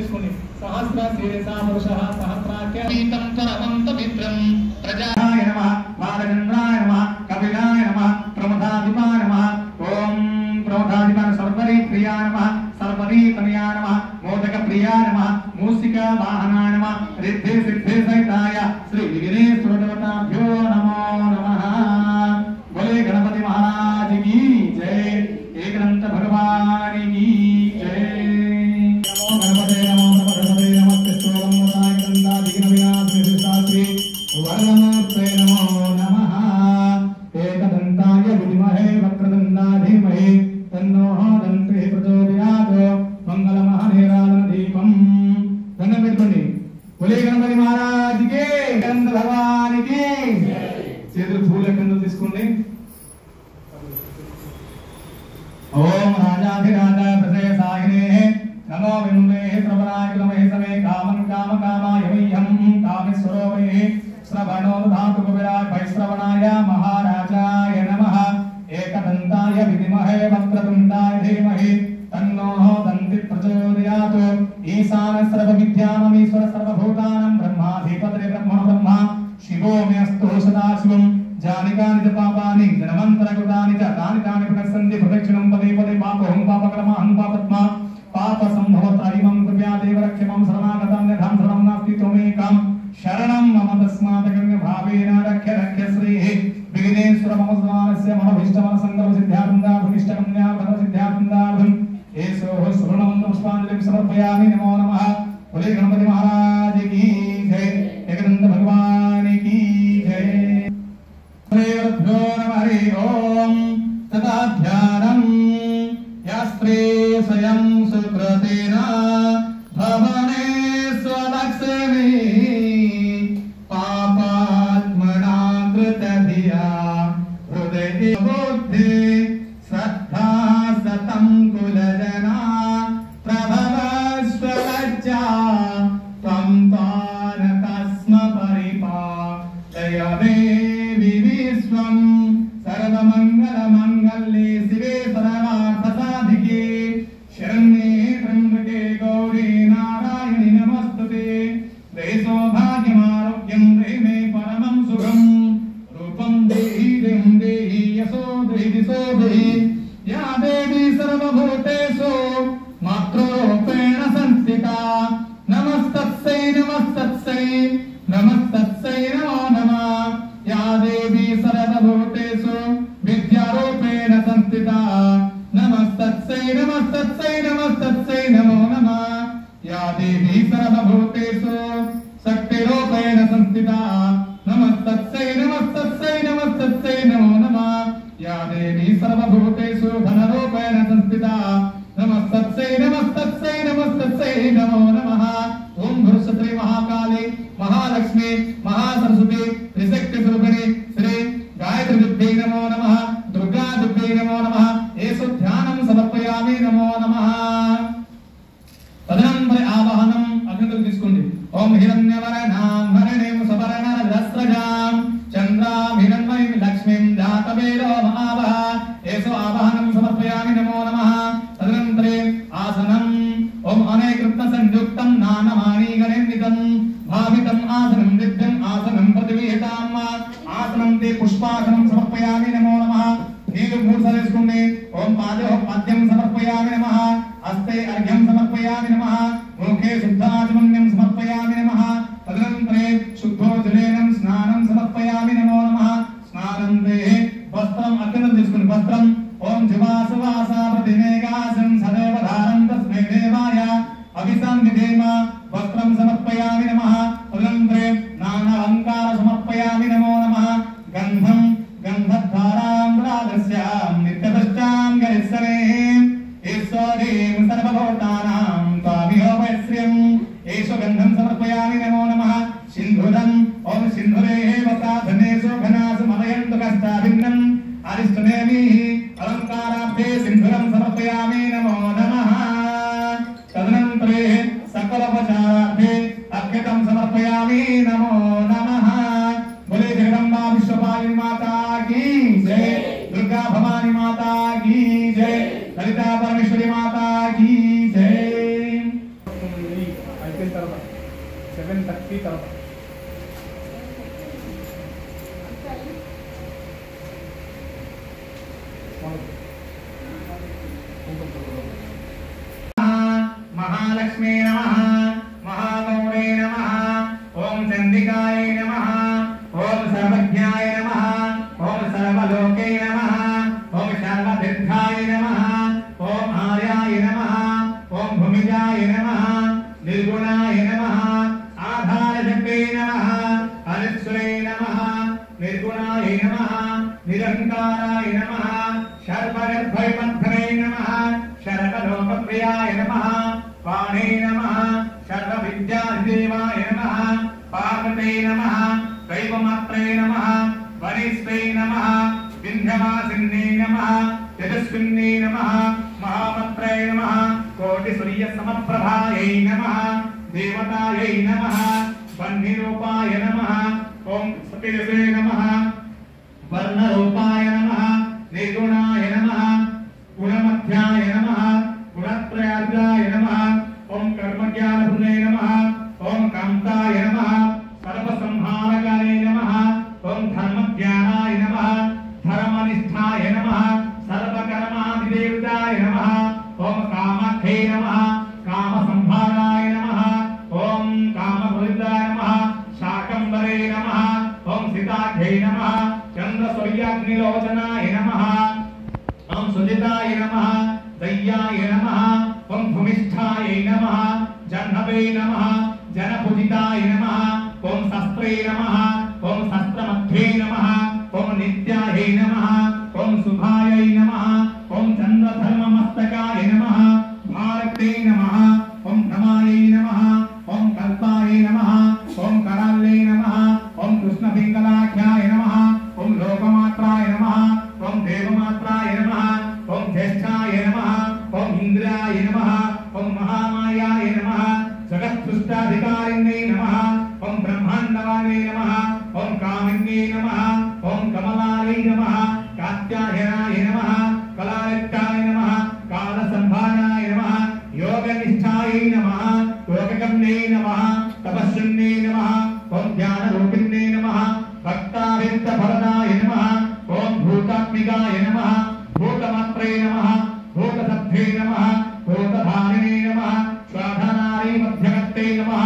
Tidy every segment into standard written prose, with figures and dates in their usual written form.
చేసుకోండి. సహస్ర శీర్ష పురుషః సహస్రాఖ్యం పరమంత మిత్రం ప్రజాయ నమః బాలచంద్రాయ నమః కపిలాయ నమః ప్రమథాధిపాయ నమః ఓం ప్రమథాధిపాయ సర్వరీ ప్రియాయ నమః సర్వరీ తనయాయ నమః మోదక ప్రియాయ నమః మూసికా వాహనాయ నమః రిద్ధి సిద్ధి సహితాయ శ్రీ విఘ్నేశ్వర దేవతాభ్యో నమో నమః. బోలే గణపతి మహారాజ్ की जय. एकदंत भगवान की जय. नमो गणपते नमो गणपते नमस्ते स्तोत्रम मोदाय गंधा विघ्न विनाशने शास्त्री वरदमूर्ते नमो नमः. एकदंताय विद्महे वक्रतुंडाय धीमहि तन्नो दन्ति प्रचोदयात्. मंगलमहानिराजन दीपम దండం పెట్టుకోండి. బోలే గణపతి మహారాజ్ की గంధ భగవాన్ की చేతులు పూల కింద తీసుకోండి. ओम राजाधिराज प्रसेसायिने नमो विन्दे श्रवणाय नमः समे कामं काम कामाय मह्यं कामेश्वरो मे श्रवणो धातु कविराय वैश्रवणाय महाराजाय नमः. एकदन्ताय विद्महे वक्रतुण्डाय धीमहि तन्नो दन्ति प्रचोदयात्. ईशान सर्वविद्याममीश्वर सर्वभूतानां ब्रह्माधिपति ब्रह्मणो ब्रह्मा शिवो मे अस्तु सदाशिवम्. जानिकानि च पापानि जनमन्तरकृतानि च तानि तानि प्रसन्ति प्रदक्षिणं पदे पदे पापहं पापकर्महं पापत्मा पापसम्भवत्रयिमं कृपया देव रक्ष मम शरणागतं यथां शरणं नास्ति त्वमेकं शरणं मम तस्मात् भावेन रक्ष रक्ष श्रीः विघ्नेश्वर मम स्वानस्य मनोभीष्टमनसङ्कल्प सिद्ध्यार्थं इष्टकन्यार्थं सिद्ध्यार्थं एषोः शरणं पुष्पाञ्जलिं समर्पयामि. नमो नमः. बोले गणपति महाराज की जय. एकदंत भगवान की जय. श्रीगुरुभ्यो नमः. हरि ओम. तथा ध्यानं यास्त्रे स्वयं सुकृतेन भवने स्वलक्ष्मी पापात्मना कृतधिया हृदये बुद्धि श्रद्धा सतं कुलजना प्रभवस्वलज्जा त्वं तानकस्म परिपालय विश्वं सर्वमङ्गलमङ्गल्ये शिवे सर्वार्थसाधिके शरण्ये त्र्यम्बके गौरी नारायणि नमस्तुते. देहि सौभाग्यमारोग्यं देहि मे परमं सुखं रूपं देहि देहं देहि यशो देहि दिशो देहि. या देवी सर्वभूतेषु मातृरूपेण संस्थिता नमस्तस्यै नमस्तस्यै नमस्तस्यै नमो नमः. या देवी सर्वभूतेषु विद्यारूपेण संस्थिता नमस्तस्यै नमस्तस्यै नमस्तस्यै नमो नमः. या देवी सर्वभूतेषु शक्तिरूपेण संस्थिता नमस्तस्यै नमस्तस्यै नमस्तस्यै नमो नमः. या देवी सर्वभूतेषु धनरूपेण संस्थिता नमस्तस्यै नमस्तस्यै नमस्तस्यै नमो नमः. ओम गुरुश्री महाकाली महालक्ष्मी महासरस्वती त्रिशक्ति स्वरूपिणी श्री गायत्री दुर्गे नमो नमः. दुर्गा दुर्गे नमो नमः. एषु ध्यानं समर्पयामि. नमो नमः. तदनन्तरं आवाहनं अग्निं తీసుకోండి. ओम हिरण्यवर्णां हरिणीं सुवर्णरजस्रजां चन्द्रां हिरण्मयीं लक्ष्मीं जातवेदो महावः. एषु आवाहनं समर्पयामि. नमो नमः. तदनन्तरं आसनं ओम अनेकृत्न संयुक्तं नानमानि गणेन्वितं भावितम् आसनं दिव्यम् आसनं प्रतिविहिताम् आसनं ते पुष्पासनं समर्पयामि. नमो नमः. నీరు మూడు సార్లు వేసుకోండి. ఓం పాదోః పాద్యం సమర్పయామి నమః. హస్తే అర్ఘ్యం సమర్పయామి నమః. ముఖే శుద్ధాచమన్యం సమర్పయామి నమః. తదనంతరే శుద్ధోదలేనం స్నానం సమర్పయామి. నమో నమః. స్నానం దేహే వస్త్రం అగ్నం తీసుకుని వస్త్రం ఓం జివాసువాస ప్రతిమేఘాసం సదేవ ధారం తస్మై దేవాయ అభిసం విధేమ వస్త్రం సమర్పయామి నమః. తదనంతరే నానా అలంకార సమర్పయామి. నమో నమః. గంధం గంధద్వారాం రాగస్యాం నిత్యపశ్చాం గరిస్సనే ఈశ్వరీం సర్వభూతానాం త్వామిహోపశ్రియం ఏషు గంధం సమర్పయామి. నమో నమః. సింధూరం ఓం సింధురేః వసాధనేషు ఘనాసు మలయంతు కష్టాభిన్నం అరిష్టనేమి అలంకారాభ్యే సింధూరం సమర్పయామి. నమో నమః. తదనంతరే సకలోపచారాభ్యే అర్ఘ్యం సమర్పయామి. నమో నమః. बोले जगदम्बा विश्वपालिनी माता की जय. दुर्गा भवानी माता की जय. ललिता परमेश्वरी माता की जय. महालक्ष्मी नमः, महागौरे नमः, ओम चंडिकाय नमः, ओम सर्वज्ञाय नमः, ओम सर्वलोके नमः, ओम सर्वतीर्थाय नमः, ओम आर्याय नमः, ओम भूमिजाय नमः, निर्गुणाय नमः, आधारशक्ते नमः, अनिश्वरे नमः, निर्गुणाय नमः, निरंकाराय नमः, सर्वगर्भैपन्थने नमः, सर्वलोकप्रियाय नमः, वाणे नमः, सर्वविद्यादेवाय नमः, पार्वते नमः, दैवमात्रे नमः, वनिष्ठे नमः, विन्ध्यवासिन्ये नमः, तेजस्विन्ये नमः, महामत्रे नमः, कोटिसूर्यसमप्रभायै नमः, देवतायै नमः, वह्निरूपाय नमः, ओम सतीसे नमः, वर्णरूपाय नमः, निर्गुणाय नमः, गुणमध्याय नमः, गुणत्रयाय नमः, ओम कर्मज्ञानभुने नमः, ओम कान्ताय नमः, सर्वसंहारकाय नमः, ओम धर्मज्ञानाय नमः, धर्मनिष्ठाय नमः, सर्वकर्मादिदेवताय नमः, ओम कामाख्ये नमः, कामसंहाराय नमः, ओम कामभुजाय नमः, शाकंभरे नमः, ओम सीताख्ये नमः, चंद्रसूर्याग्निलोचनाय नमः, ओम सुजिताय नमः, दय्याय नमः, ओम भूमिष्ठाय नमः, जह्नवे नमः, जनपूजिताय नमः, ओम शस्त्रे नमः, ओम शस्त्रमध्ये नमः, ओम नित्याय नमः, ओम शुभाय नमः, ओम चंद्रधर्ममस्तकाय नमः, भारते नमः, ओम धमाय नमः, ओम कल्पाय नमः, ओम कराले नमः, ओम कृष्णपिंगलाख्याय नमः, ओम लोकमात्राय नमः, ओम देवमात्राय नमः, ओम ज्येष्ठाय नमः, ओम इंद्राय नमः, ओम महामायाय नमः, जगत्सृष्टाधिकारिणे नमः, ओम ब्रह्मांडवाणे नमः, ओम कामिन्ये नमः, ओम कमलाय नमः, कात्यायनाय नमः, कलालिप्ताय नमः, कालसंभाराय नमः, योगनिष्ठाय नमः, योगगम्ये नमः, तपस्विन्ये नमः, ओम ध्यानरूपिण्ये नमः, भक्ताभिष्टफलदाय नमः, ओम भूतात्मिकाय नमः, भूतमात्रे नमः, भूतसत्त्वे नमः, भूतधारिणे नमः, स्वाधानाय मध्यगत्ते नमः,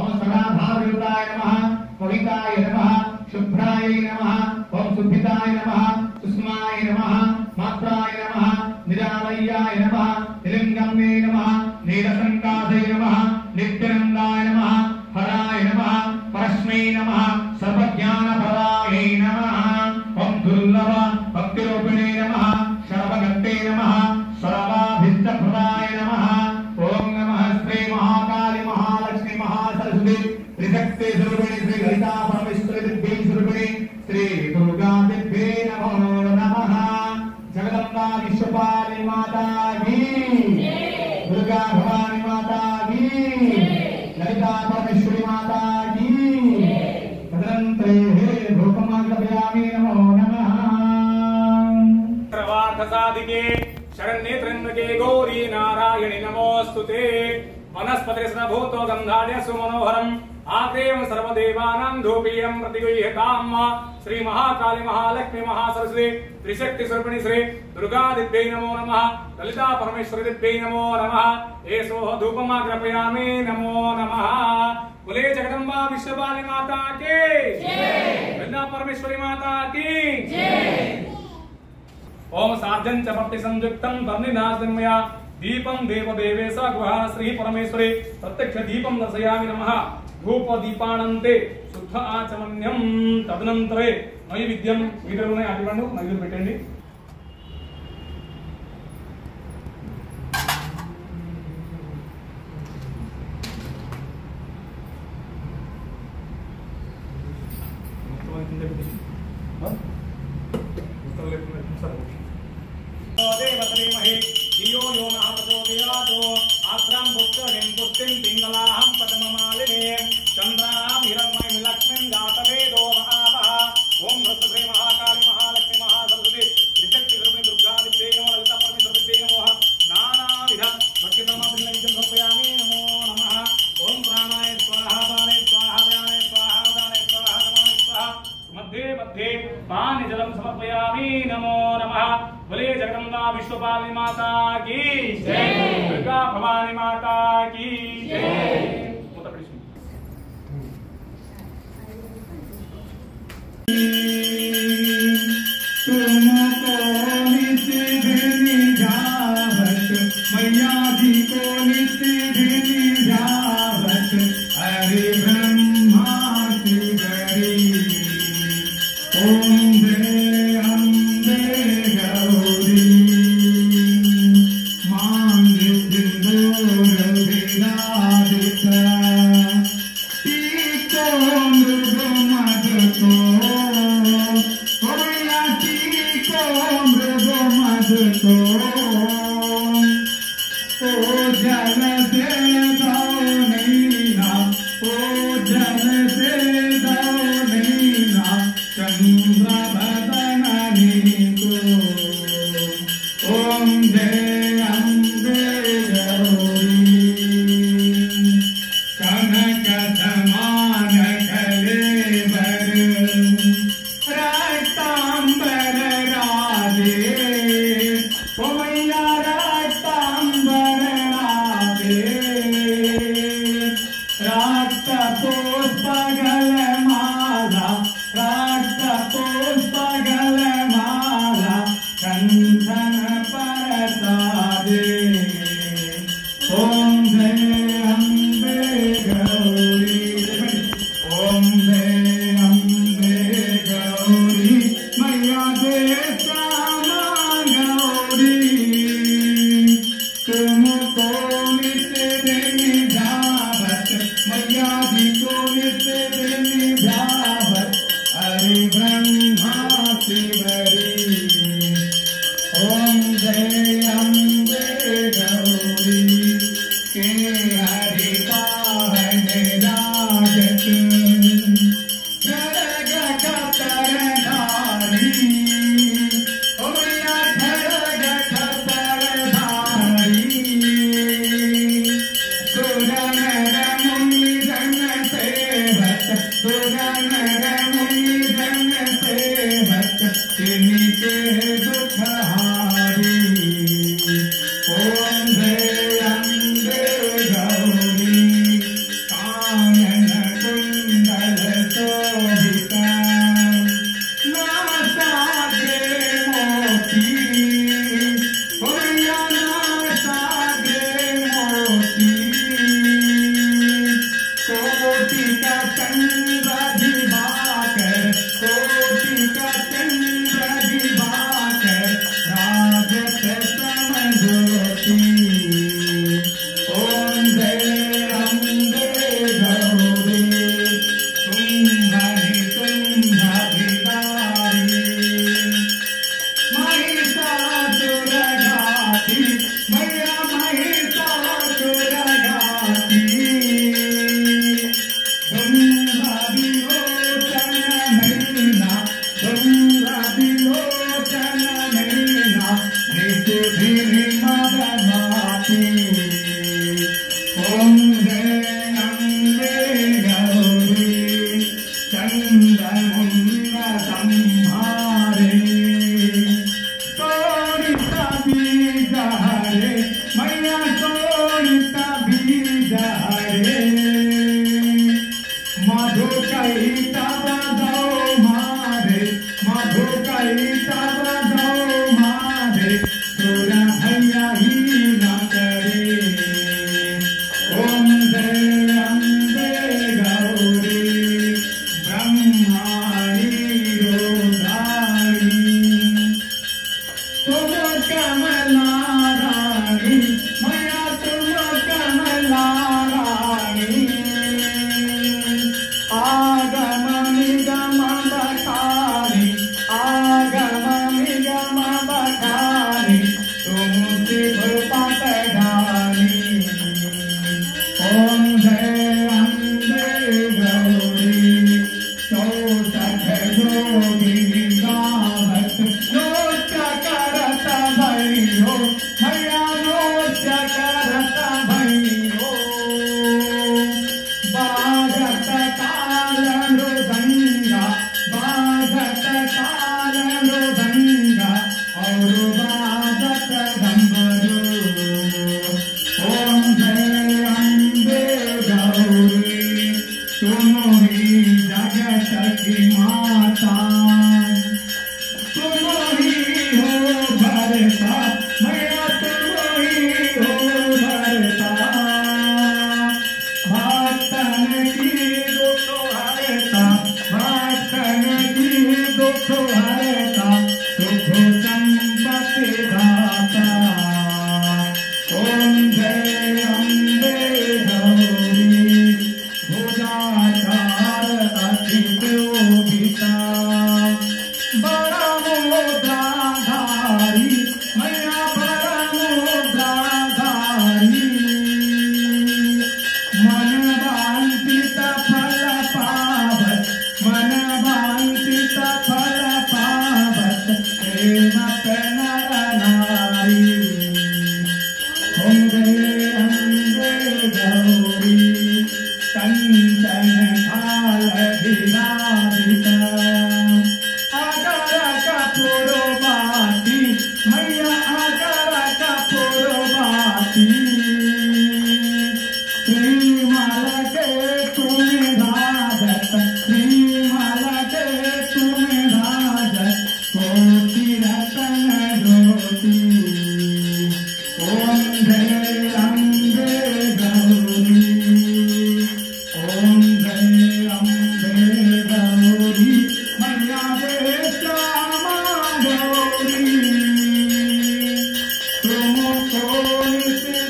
ओम सदाधारयुताय नमः, मोहिताय नमः, शुभ्राय नमः, ओम सुभिताय नमः, सुष्माय नमः, मात्राय नमः, निरालयाय नमः, निलिंगम्ये नमः, नीलसंकासे नमः, नित्यानन्दाय नमः, हराय नमः, परस्मै नमः, सर्वज्ञानप्रदाय नमः, ओम दुर्लभ भक्तिरूपिणे नमः, सर्वगत्ते नमः, सर्वाभीष्टप्रदाय नमः, ओम नमः श्री महाकाली महालक्ष्मी महासरस्वती त्रिशक्ति स्वरूपिणी श्री ललिता परमेश्वरी दिव्यै स्वरूपिणी श्री दुर्गा दिव्यै नमो नमः। जगदम्बा विश्वपालिनी माता की जय, दुर्गा भवानी माता की जय, ललिता परमेश्वरी माता की जय। तदनन्तरे धूपमाग्रपयामि नमो नमः। सर्वार्थसाधिके शरण्ये त्र्यंबके गौरी नारायणि नमोस्तुते। वनस्पतिर्सभूतो गन्धाढ्य सुमनोहरम् आग्नेयं सर्वदेवानां धूपीयं प्रतिगृह्यताम्। श्री महाकाली महालक्ष्मी महासरस्वती त्रिशक्ति स्वरूपिणी श्री दुर्गा दिव्यै नमो नमः, ललिता परमेश्वरी दिव्यै नमो नमः। एषो धूपमाग्रपयामि नमो नमः। बोले जगदम्बा विश्वपालिनी माता की जय, वृंदा परमेश्वरी माता की जय। ओम सार्जन चपट्टि संयुक्तं वर्णिनाशन्मया दीपं देवदेवेश गुहा श्री परमेश्वरी प्रत्यक्ष दीपं दर्शयामि नमः। धूप दीपानन्ते शुद्ध आचमन्यं। तदनन्तरे नैवेद्యం వీటిలోనే అటువంటి నైవేద్యం పెట్టండి। देवतरेमहे धियो यो नः प्रचोदयात्। आत्रां पुष्करिणीं पुष्टिं पिङ्गलाहं पद्ममालिने चन्द्रां हिरण्मयीं लक्ष्मीं जातवेदो महावः। ओम श्री महाकाली महालक्ष्मी महासरस्वती पुष्पाणि जलं समर्पयामि। नमो नमः। बोले जगदम्बा विश्वपालिनी माता की जय, दुर्गा भवानी माता की जय। तुमको नित्य निजावत मैया जी को नित्य निजावत हरे ब्रह्मा शिवरी ओम दे अम्बे गौरी मांग सिंदूर विराजित टीको मृग मद को ओ जल से दो नैना, ओ जल से दो नैना, चंद्र बदन नीको ओम जय अम्बे गौरी कनक समान कलेवर रक्तांबर राधे ओ मैया रक्तांबर राधे रक्त पुष्पगल माला रक्त पुष्पगल माला कंचन परसादे ओम जय अम्बे गौरी ओम जय अम्बे गौरी मैया दे श्यामा गौरी तुमको नित्य निजावत मैया जी को नित्य निजावत हरे ब्रह्मा शिवरी ओम जय अम्बे गौरी के हरि पावन राजत खड़ग खतरधारी ओ मैया खड़ग खतरधारी सुरनर मुनिजन सेवक सुरनर मुनिजन सेवक तिनके दुख हारी ओम जय अम्बे गौरी कानन कुंडल शोभिता नासाग्रे मोती ओ मैया नासाग्रे मोती कोटि का चंद्र दिवाकर कोटि का चंद्र दिवाकर राजत समज्योति ओम जय अम्बे गौरी तुम्हारी तुम्हारी महिषासुर घाती मैया महिषासुर घाती तुम्हारी लोचन नैना तुम्हारी लोचन नैना नित्य मदमाती ओम जय अम्बे गौरी चंद्रमुंड संहारे तोड़ित बीज हरे मैया तोड़ित बीज हरे मधु कही तब दो मारे मधु कही तब दो मारे सुर भैया ही न करे ओम जय अम्बे गौरी ब्रह्माणी रोधारी तुम कमला रानी मैया तुम कमला रानी आगम निगम बखारी आगम निगम मत नर नारी ओम जय अम्बे गौरी कंचन थाल विराजिता आकर कपूरवाती मैया आकर कपूरवाती श्रीमाल के तुम्हें राजत श्रीमाल के तुम्हें राजत कोटि रतन ज्योति ओम जय अम्बे गौरी ओम जय अम्बे गौरी मैया दे श्यामा गौरी तुम कोई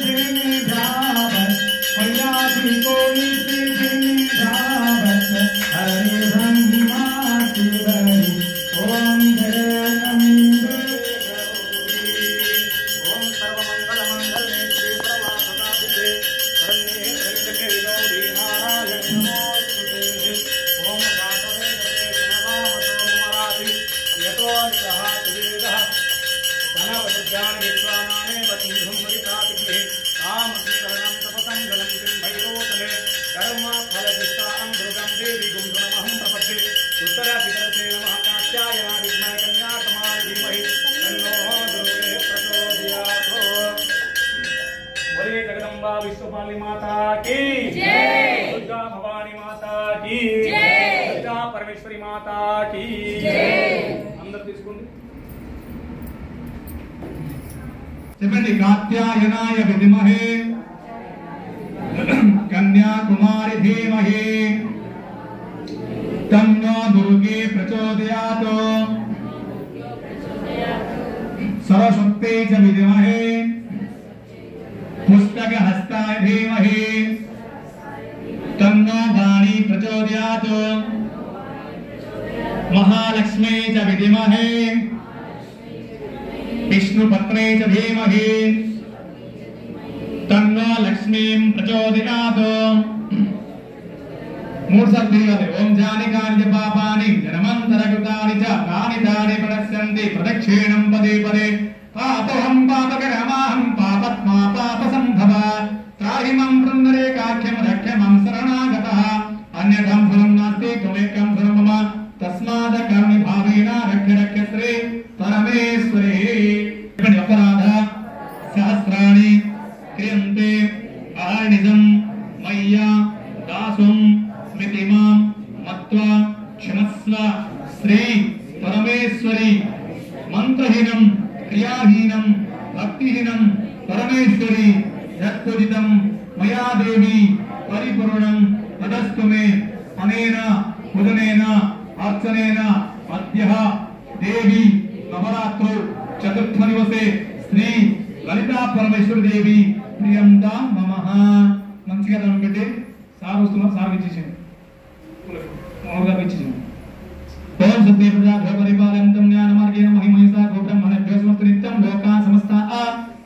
दिन जावत मैया जी कोई दिन जावत हरे ब्रह्मा तिवरी ओम जय अम्बे ओम सर्वमंगल मंगले श्री सर्वासदाभिते शरण्ये त्र्यंबके गौरी नारायणी नमोस्तुते ओम दातवे गते गुणनामतो मराति यतो निदहाति वेदः धनवज्ञान विश्वानाने वतिंधुं वरितातिग्ने कामकीकरणं तपसं जलं भैरोतले कर्म फलदिष्टां दुर्गं देवी गुंधुनमहं प्रपद्ये उत्तराधिकरते नमः कात्यायना विद्महे कन्याकुमारी धीमहि तन्नो दुर्गे प्रचोदयात् बोले जगदम्बा विश्वपाली माता की जय दुर्गा भवानी माता की जय दुर्गा परमेश्वरी माता की जय अंदर తీసుకోండి చెప్పండి కాత్యాయనాయ విద్మహే కన్యాకుమారి ధీమహి తన్నో దుర్గే ప్రచోదయాత్ సరస్వత్యై చ విద్మహే పుస్తకహస్తాయ ధీమహి తన్నో వాణీ ప్రచోదయాత్ महालक्ष्मी च विद्महे विष्णुपत्नी च धीमहि तन्नो लक्ष्मीं प्रचोदयात् मूर्छर्ति ओम जानिकानि च पापानि जन्मान्तरकृतानि च तानि तानि प्रणश्यन्ति प्रदक्षिणं पदे पदे पापोऽहं पापकरमाहं पापत्मा पापसम्भवा त्राहि मम वृन्दरेकाख्यं रक्ष मम शरणागतः अन्यथं फलं नास्ति त्वमेकं फलं मम तस्माद कर्मि भावेन रक्ष रक्ष श्री परमेश्वरे अपराध सहस्राणि क्रियन्ते अहर्निशं मय्या दासुं स्मृतिमां मत्वा क्षमस्व श्री परमेश्वरी मंत्रहीनं क्रियाहीनं भक्तिहीनं परमेश्वरी यत्पुजितं मया देवी परिपूर्णं तदस्तु मे अनेन पूजनेन अर्चनेन अद्यः देवी नवरात्रौ चतुर्थ दिवसे श्री ललिता परमेश्वरी देवी प्रियंता नमः మంచిగా దండం పెట్టి సార్ వస్తున్నారు సార్ ఇచ్చేసింది మామూలుగా ఇచ్చేసింది ఓం సత్య ప్రజా పరిపాలయంతం జ్ఞాన మార్గేణ మహిమహిసా గోబ్రహ్మణభ్యో సమస్త నిత్యం లోకా సమస్తాః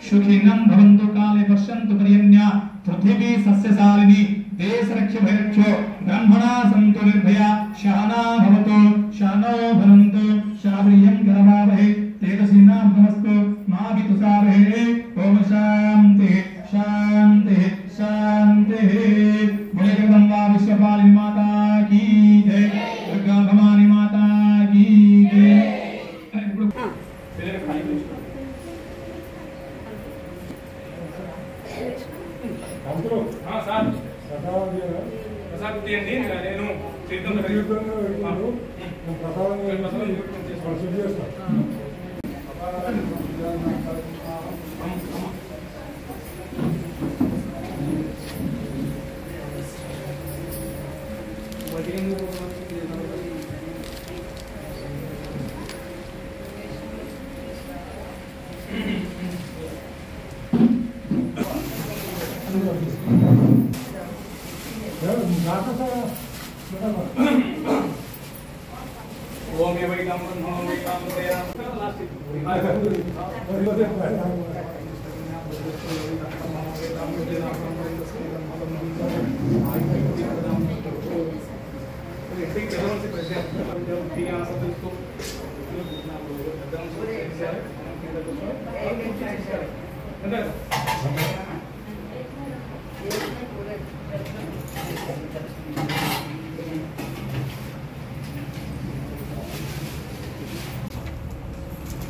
సుఖినం భవంతు కాలే పశ్యంతు పర్యన్య పృథివీ సస్యశాలిని देश रक्ष भयरक्षो ब्रह्मणा संतो निर्भया शहना भवतु शहनो भवन्तु शाब्रियं करवावहे तेजस्विनामस्तु मा वितुषावहे ओम शांति शांति शांति बोले जगदम्बा विश्वपालिनी माता की जय दुर्गा भवानी माता की जय हाँ साहब प्रसाद తీయండి నేను తీర్థంలో కలిగిస్తాను ओम ये वही काम करना वही काम तेरा लास्ट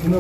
కింద